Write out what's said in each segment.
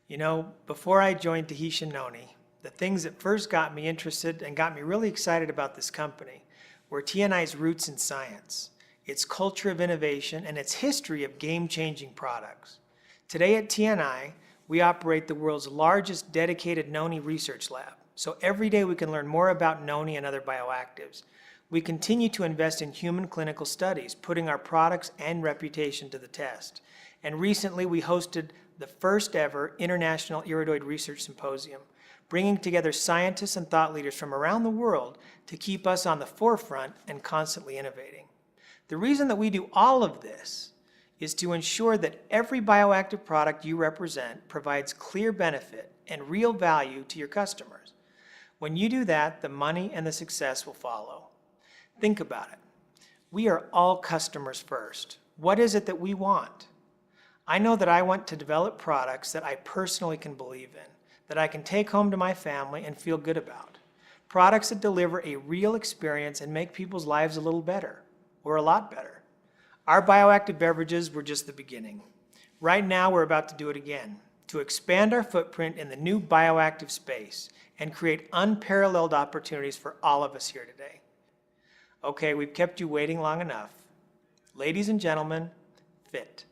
You know, before I joined Tahitian Noni, the things that first got me interested and got me really excited about this company were TNI's roots in science, its culture of innovation, and its history of game-changing products. Today at TNI, we operate the world's largest dedicated Noni research lab, so every day we can learn more about Noni and other bioactives. We continue to invest in human clinical studies, putting our products and reputation to the test. And recently we hosted the first ever International Iridoid Research Symposium, bringing together scientists and thought leaders from around the world to keep us on the forefront and constantly innovating. The reason that we do all of this is to ensure that every bioactive product you represent provides clear benefit and real value to your customers. When you do that, the money and the success will follow. Think about it. We are all customers first. What is it that we want? I know that I want to develop products that I personally can believe in, that I can take home to my family and feel good about. Products that deliver a real experience and make people's lives a little better, or a lot better. Our bioactive beverages were just the beginning. Right now we're about to do it again, to expand our footprint in the new bioactive space and create unparalleled opportunities for all of us here today. Okay, we've kept you waiting long enough. Ladies and gentlemen, Fit.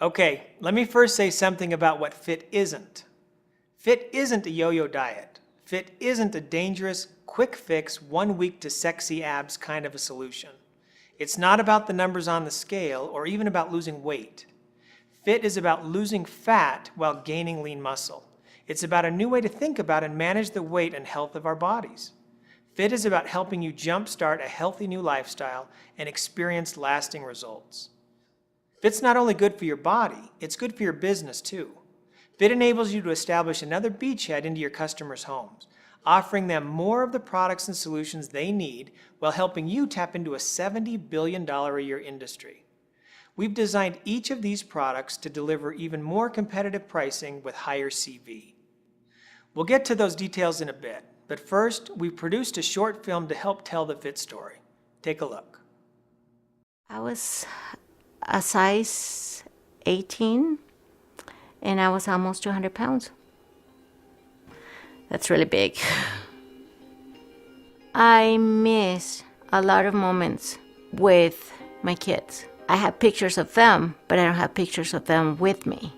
Okay, let me first say something about what Fit isn't. Fit isn't a yo-yo diet. Fit isn't a dangerous, quick fix, 1 week to sexy abs kind of a solution. It's not about the numbers on the scale or even about losing weight. Fit is about losing fat while gaining lean muscle. It's about a new way to think about and manage the weight and health of our bodies. Fit is about helping you jumpstart a healthy new lifestyle and experience lasting results. Fit's not only good for your body, it's good for your business too. Fit enables you to establish another beachhead into your customers' homes, offering them more of the products and solutions they need while helping you tap into a $70 billion a year industry. We've designed each of these products to deliver even more competitive pricing with higher CV. We'll get to those details in a bit, but first, we've produced a short film to help tell the Fit story. Take a look. I was a size 18 and I was almost 200 pounds. That's really big. I miss a lot of moments with my kids. I have pictures of them, but I don't have pictures of them with me.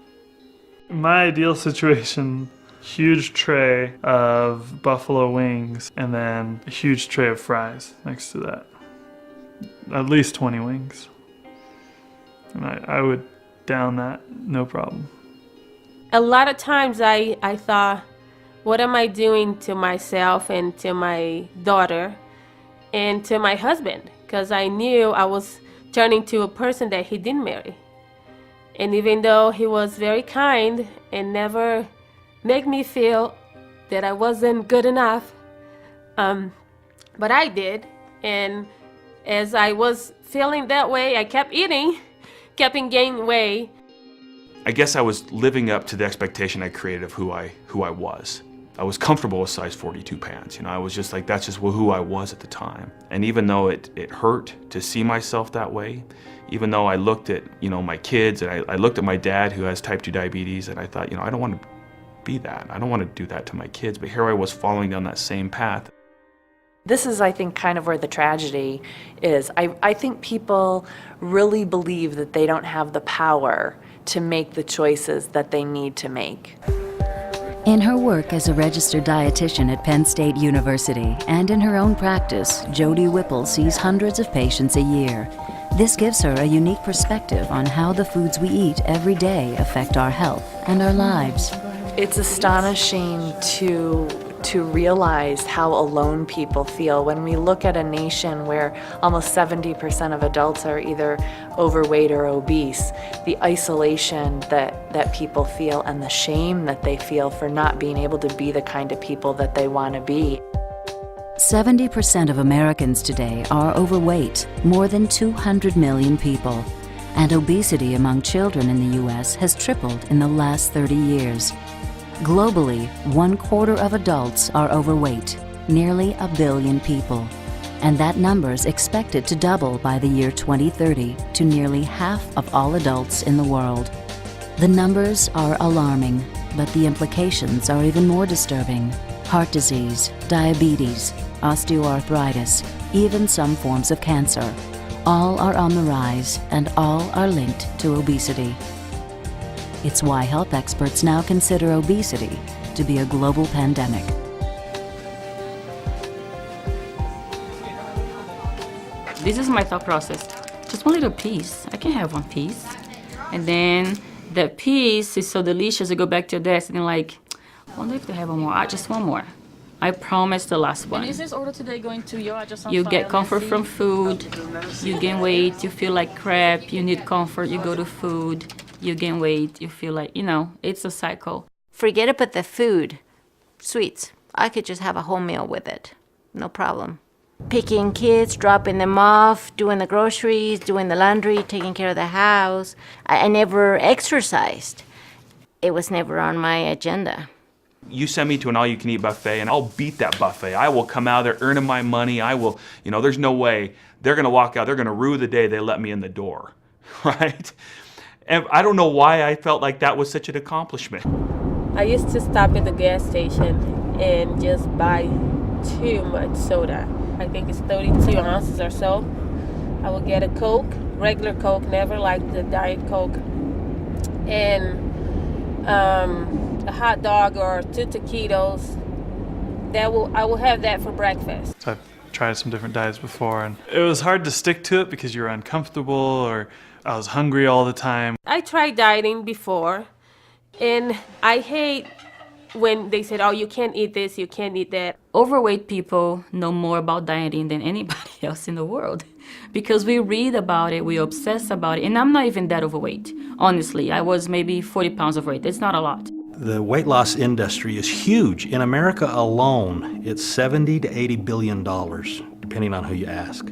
My ideal situation, huge tray of buffalo wings and then a huge tray of fries next to that. At least 20 wings. And I would down that, no problem. A lot of times I thought, what am I doing to myself and to my daughter and to my husband? Because I knew I was turning to a person that he didn't marry. And even though he was very kind and never made me feel that I wasn't good enough, but I did. And as I was feeling that way, I kept eating, kept gaining weight. I guess I was living up to the expectation I created of who I was. I was comfortable with size 42 pants. I was just like, that's just who I was at the time. And even though it hurt to see myself that way, even though I looked at, my kids and I looked at my dad who has type 2 diabetes and I thought, I don't want to be that. I don't want to do that to my kids. But here I was following down that same path. This is, I think, kind of where the tragedy is. I think people really believe that they don't have the power to make the choices that they need to make. In her work as a registered dietitian at Penn State University and in her own practice, Jody Whipple sees hundreds of patients a year. This gives her a unique perspective on how the foods we eat every day affect our health and our lives. It's astonishing to realize how alone people feel when we look at a nation where almost 70% of adults are either overweight or obese. The isolation that people feel and the shame that they feel for not being able to be the kind of people that they want to be. 70% of Americans today are overweight, more than 200 million people. And obesity among children in the U.S. has tripled in the last 30 years. Globally, 1/4 of adults are overweight, nearly 1 billion people. And that number is expected to double by the year 2030 to nearly half of all adults in the world. The numbers are alarming, but the implications are even more disturbing. Heart disease, diabetes, osteoarthritis, even some forms of cancer. All are on the rise and all are linked to obesity. It's why health experts now consider obesity to be a global pandemic. This is my thought process. Just one little piece. I can have one piece. And then that piece is so delicious, you go back to your desk and you're like, I wonder if they have one more. Just one more. I promise the last one. And is this order today going to your address on You file, get comfort Nancy? from food, you gain weight, you feel like crap, you need comfort, you go to food, you gain weight, you feel like, it's a cycle. Forget about the food. Sweets. I could just have a whole meal with it. No problem. Picking kids, dropping them off, doing the groceries, doing the laundry, taking care of the house. I never exercised. It was never on my agenda. You send me to an all-you-can-eat buffet, and I'll beat that buffet. I will come out there earning my money. I will, there's no way they're going to walk out. They're going to rue the day they let me in the door, right? And I don't know why I felt like that was such an accomplishment. I used to stop at the gas station and just buy too much soda. I think it's 32 ounces or so. I would get a Coke, regular Coke, never liked the Diet Coke, and a hot dog or 2 taquitos. I will have that for breakfast. So I've tried some different diets before, and it was hard to stick to it because you're uncomfortable or I was hungry all the time. I tried dieting before, and I hate when they said, oh, you can't eat this, you can't eat that. Overweight people know more about dieting than anybody else in the world because we read about it, we obsess about it, and I'm not even that overweight. Honestly, I was maybe 40 pounds overweight. It's not a lot. The weight loss industry is huge. In America alone, it's $70 to $80 billion, depending on who you ask.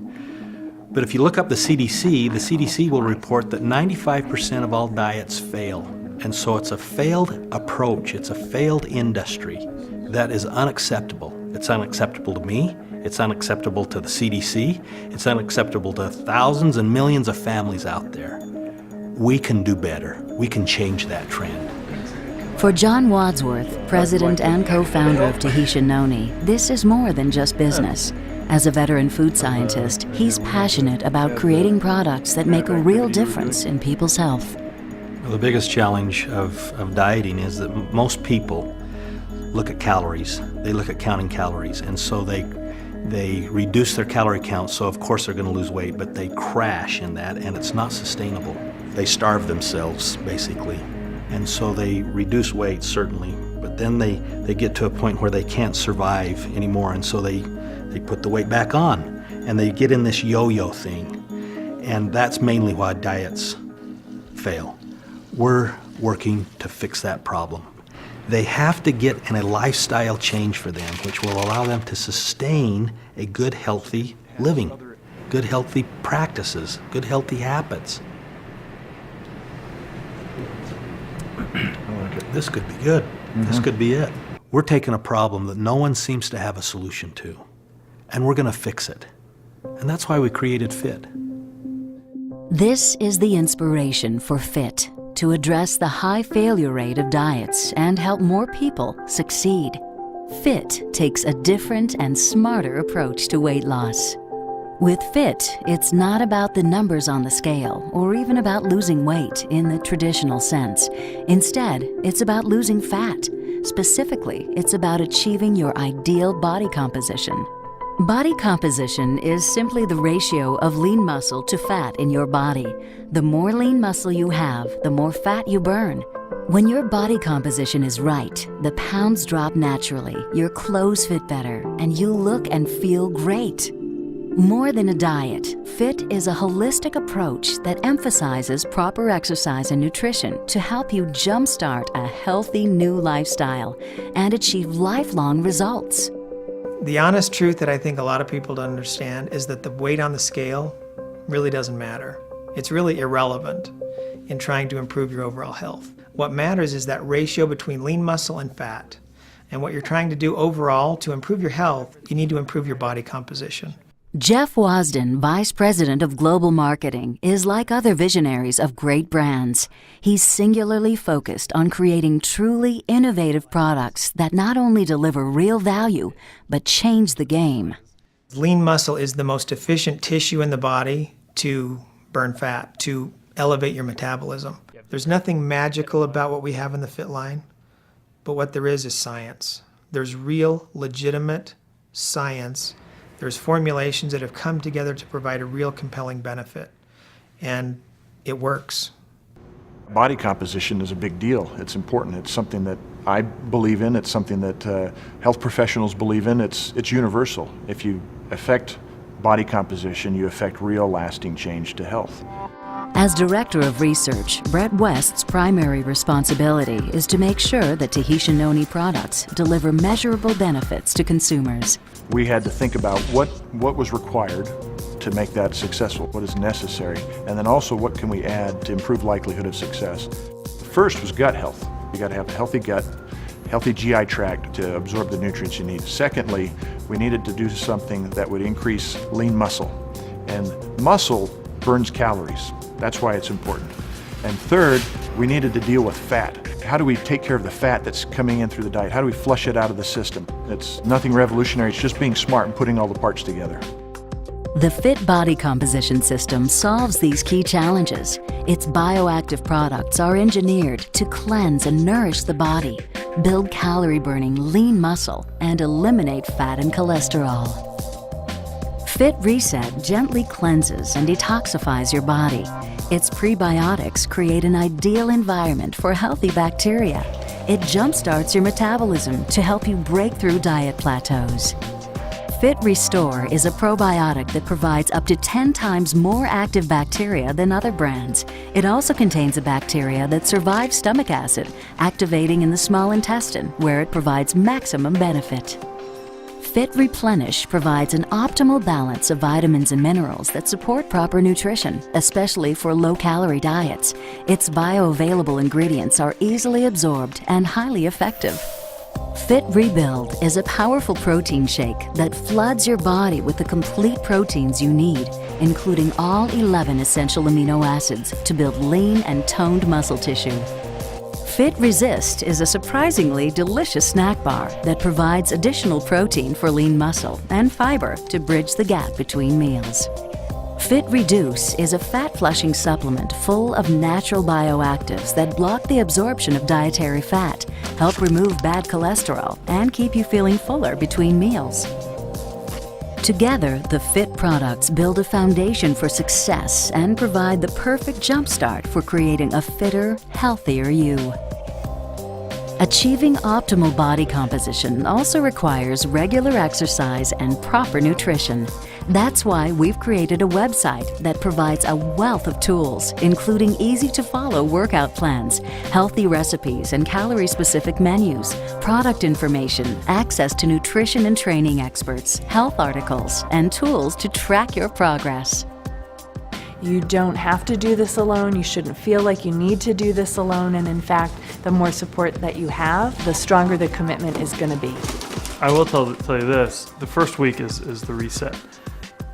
But if you look up the CDC will report that 95% of all diets fail. And so it's a failed approach, it's a failed industry that is unacceptable. It's unacceptable to me, it's unacceptable to the CDC, it's unacceptable to thousands and millions of families out there. We can do better. We can change that trend. For John Wadsworth, president and co-founder of Tahitian Noni, this is more than just business. As a veteran food scientist, he's passionate about creating products that make a real difference in people's health. Well, the biggest challenge of dieting is that most people look at calories. They look at counting calories, and so they reduce their calorie count, so of course they're going to lose weight, but they crash in that, and it's not sustainable. They starve themselves, basically. And so they reduce weight, certainly, but then they get to a point where they can't survive anymore, and so they put the weight back on, and they get in this yo-yo thing. And that's mainly why diets fail. We're working to fix that problem. They have to get in a lifestyle change for them, which will allow them to sustain a good, healthy living, good, healthy practices, good, healthy habits. This could be good. This could be it. We're taking a problem that no one seems to have a solution to, and we're going to fix it. And that's why we created FIT. This is the inspiration for FIT, to address the high failure rate of diets and help more people succeed. FIT takes a different and smarter approach to weight loss. With FIT, it's not about the numbers on the scale or even about losing weight in the traditional sense. Instead, it's about losing fat. Specifically, it's about achieving your ideal body composition. Body composition is simply the ratio of lean muscle to fat in your body. The more lean muscle you have, the more fat you burn. When your body composition is right, the pounds drop naturally, your clothes fit better, and you look and feel great. More than a diet, FIT is a holistic approach that emphasizes proper exercise and nutrition to help you jumpstart a healthy new lifestyle and achieve lifelong results. The honest truth that I think a lot of people don't understand is that the weight on the scale really doesn't matter. It's really irrelevant in trying to improve your overall health. What matters is that ratio between lean muscle and fat. And what you're trying to do overall to improve your health, you need to improve your body composition. Jeff Wasden, Vice President of Global Marketing, is like other visionaries of great brands. He's singularly focused on creating truly innovative products that not only deliver real value, but change the game. Lean muscle is the most efficient tissue in the body to burn fat, to elevate your metabolism. There's nothing magical about what we have in the FIT line, but what there is science. There's real, legitimate science. There's formulations that have come together to provide a real compelling benefit, and it works. Body composition is a big deal. It's important. It's something that I believe in. It's something that health professionals believe in. It's universal. If you affect body composition, you affect real lasting change to health. As Director of Research, Brett West's primary responsibility is to make sure that Tahitian Noni products deliver measurable benefits to consumers. We had to think about what was required to make that successful, what is necessary, and then also what can we add to improve likelihood of success. The first was gut health. You got to have a healthy gut, healthy GI tract to absorb the nutrients you need. Secondly, we needed to do something that would increase lean muscle. And muscle burns calories. That's why it's important. And third, we needed to deal with fat. How do we take care of the fat that's coming in through the diet? How do we flush it out of the system? It's nothing revolutionary, it's just being smart and putting all the parts together. The FIT body composition system solves these key challenges. Its bioactive products are engineered to cleanse and nourish the body, build calorie-burning lean muscle, and eliminate fat and cholesterol. FIT Reset gently cleanses and detoxifies your body. Its prebiotics create an ideal environment for healthy bacteria. It jumpstarts your metabolism to help you break through diet plateaus. Fit Restore is a probiotic that provides up to 10 times more active bacteria than other brands. It also contains a bacteria that survives stomach acid, activating in the small intestine, where it provides maximum benefit. Fit Replenish provides an optimal balance of vitamins and minerals that support proper nutrition, especially for low-calorie diets. Its bioavailable ingredients are easily absorbed and highly effective. Fit Rebuild is a powerful protein shake that floods your body with the complete proteins you need, including all 11 essential amino acids to build lean and toned muscle tissue. Fit Resist is a surprisingly delicious snack bar that provides additional protein for lean muscle and fiber to bridge the gap between meals. Fit Reduce is a fat-flushing supplement full of natural bioactives that block the absorption of dietary fat, help remove bad cholesterol, and keep you feeling fuller between meals. Together, the FIT products build a foundation for success and provide the perfect jumpstart for creating a fitter, healthier you. Achieving optimal body composition also requires regular exercise and proper nutrition. That's why we've created a website that provides a wealth of tools, including easy-to-follow workout plans, healthy recipes and calorie-specific menus, product information, access to nutrition and training experts, health articles, and tools to track your progress. You don't have to do this alone. You shouldn't feel like you need to do this alone. And in fact, the more support that you have, the stronger the commitment is going to be. I will tell you this, the first week is the reset.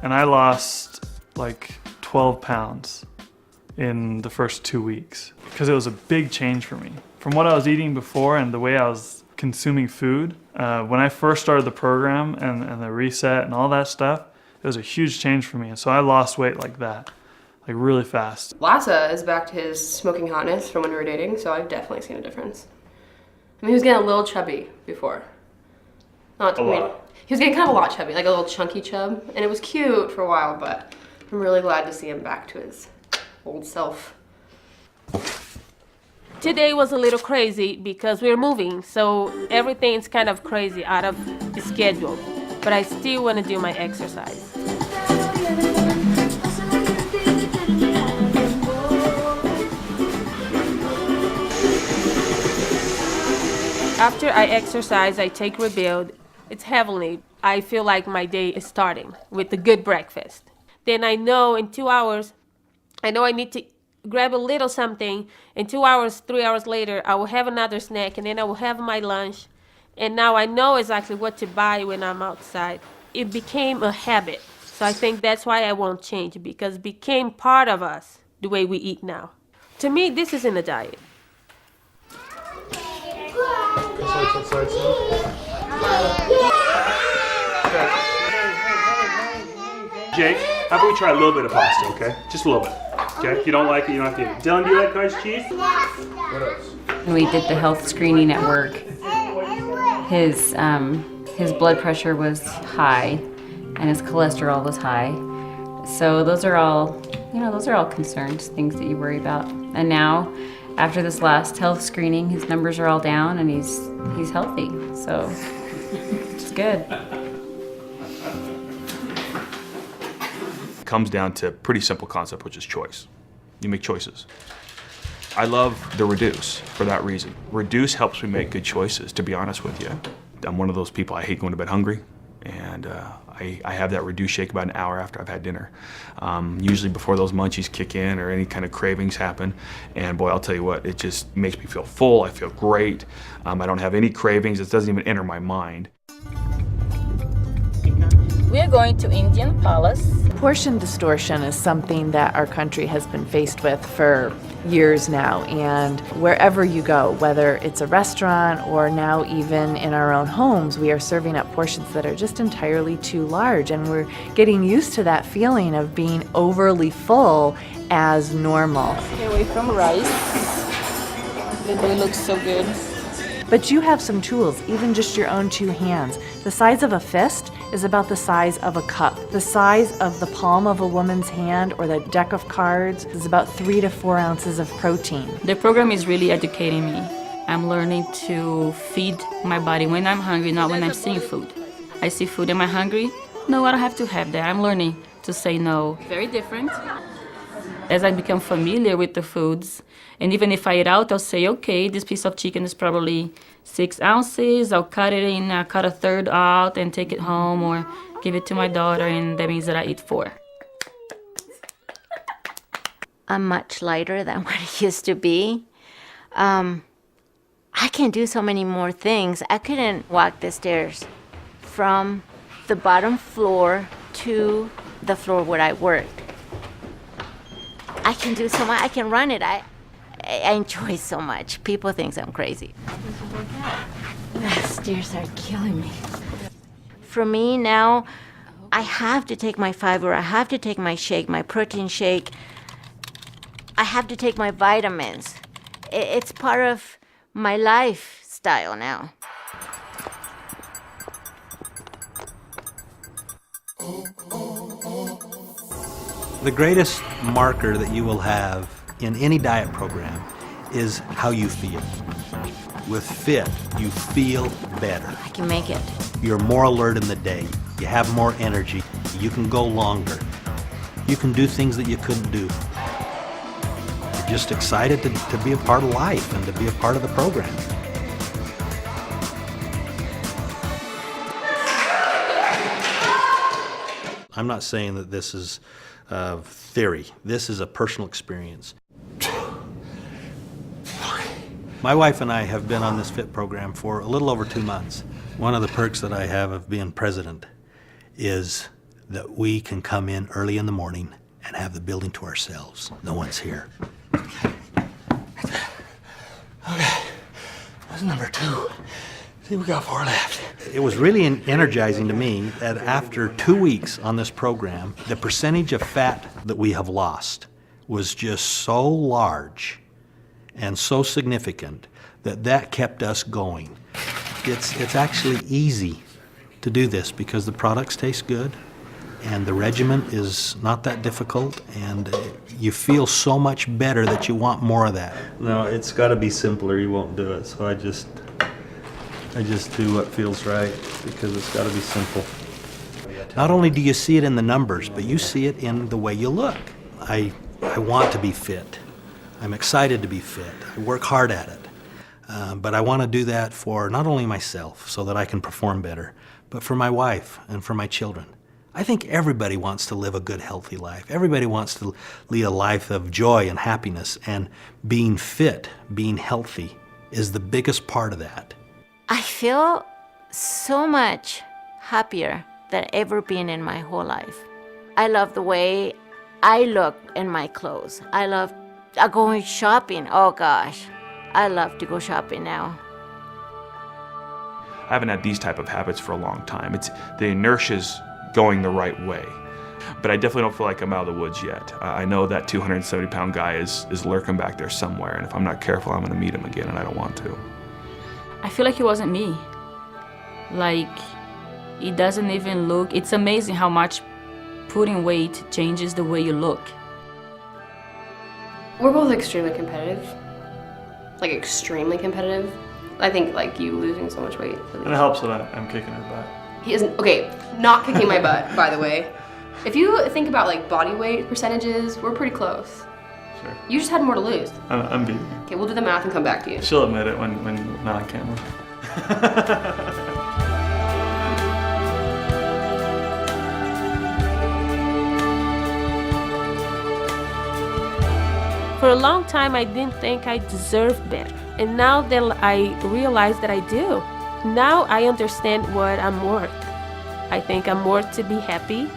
And I lost like 12 pounds in the first 2 weeks because it was a big change for me. From what I was eating before and the way I was consuming food. When I first started the program and the reset and all that stuff, it was a huge change for me. And so I lost weight like that, like really fast. Lassa is back to his smoking hotness from when we were dating, so I've definitely seen a difference. I mean, he was getting a little chubby before. Not to me. He was getting kind of a lot chubby, like a little chunky chub, and it was cute for a while, but I'm really glad to see him back to his old self. Today was a little crazy because we're moving, so everything's kind of crazy out of the schedule, but I still want to do my exercise. After I exercise, I take Rebuild. It's heavenly. I feel like my day is starting with a good breakfast. Then I know in 2 hours, I know I need to grab a little something. In 2 hours, 3 hours later, I will have another snack, and then I will have my lunch. And now I know exactly what to buy when I'm outside. It became a habit. So I think that's why I won't change, because it became part of us, the way we eat now. To me, this isn't a diet. Jake, how about we try a little bit of pasta, okay? Just a little bit. Okay? If you don't like it, you don't have to eat it. Dylan, do you like cottage cheese? What else? We did the health screening at work. His blood pressure was high and his cholesterol was high. So those are all concerns, things that you worry about. And now, after this last health screening, his numbers are all down and he's healthy. So it's good. It comes down to a pretty simple concept, which is choice. You make choices. I love the reduce for that reason. Reduce helps me make good choices, to be honest with you. I'm one of those people, I hate going to bed hungry, and I have that reduce shake about an hour after I've had dinner. Usually before those munchies kick in or any kind of cravings happen, and boy, I'll tell you what, it just makes me feel full, I feel great. I don't have any cravings, it doesn't even enter my mind. We are going to Indian Palace. Portion distortion is something that our country has been faced with for years now, and wherever you go, whether it's a restaurant or now even in our own homes, we are serving up portions that are just entirely too large, and we're getting used to that feeling of being overly full as normal. Stay away from rice. The dough looks so good. But you have some tools, even just your own 2 hands. The size of a fist is about the size of a cup. The size of the palm of a woman's hand or the deck of cards is about 3 to 4 ounces of protein. The program is really educating me. I'm learning to feed my body when I'm hungry, not when I'm seeing food. I see food, am I hungry? No, I don't have to have that. I'm learning to say no. Very different. As I become familiar with the foods, and even if I eat out, I'll say, okay, this piece of chicken is probably 6 ounces. I'll cut it in, I'll cut a third out and take it home or give it to my daughter, and that means that I eat 4. I'm much lighter than what I used to be. I can do so many more things. I couldn't walk the stairs from the bottom floor to the floor where I worked. I can do so much. I can run it. I enjoy so much. People think I'm crazy. The stairs are killing me. For me now, I have to take my fiber. I have to take my shake, my protein shake. I have to take my vitamins. It's part of my lifestyle now. The greatest marker that you will have in any diet program is how you feel. With FIT, you feel better. I can make it. You're more alert in the day. You have more energy. You can go longer. You can do things that you couldn't do. You're just excited to be a part of life and to be a part of the program. I'm not saying that this is theory. This is a personal experience. My wife and I have been on this FIT program for a little over 2 months. One of the perks that I have of being president is that we can come in early in the morning and have the building to ourselves. No one's here. Okay, that's number 2. See, we got 4 left. It was really energizing to me that after 2 weeks on this program, the percentage of fat that we have lost was just so large and so significant that that kept us going. It's actually easy to do this because the products taste good and the regimen is not that difficult, and you feel so much better that you want more of that. No, it's got to be simpler. You won't do it. So I just do what feels right because it's got to be simple. Not only do you see it in the numbers, but you see it in the way you look. I want to be fit. I'm excited to be fit. I work hard at it. But I want to do that for not only myself so that I can perform better, but for my wife and for my children. I think everybody wants to live a good, healthy life. Everybody wants to lead a life of joy and happiness, and being fit, being healthy is the biggest part of that. I feel so much happier than ever been in my whole life. I love the way I look in my clothes. I love going shopping. Oh gosh, I love to go shopping now. I haven't had these type of habits for a long time. The inertia's going the right way. But I definitely don't feel like I'm out of the woods yet. I know that 270-pound guy is lurking back there somewhere, and if I'm not careful, I'm going to meet him again, and I don't want to. I feel like it wasn't me. Like, it doesn't even look, it's amazing how much putting weight changes the way you look. We're both extremely competitive. Like, extremely competitive. I think, like, you losing so much weight. And it helps that I'm kicking her butt. He isn't, okay, not kicking my butt, by the way. If you think about, like, body weight percentages, we're pretty close. Sure. You just had more to lose. I'm beating you. Okay, we'll do the math and come back to you. She'll admit it when not on camera. For a long time, I didn't think I deserved better. And now that I realize that I do, now I understand what I'm worth. I think I'm worth to be happy.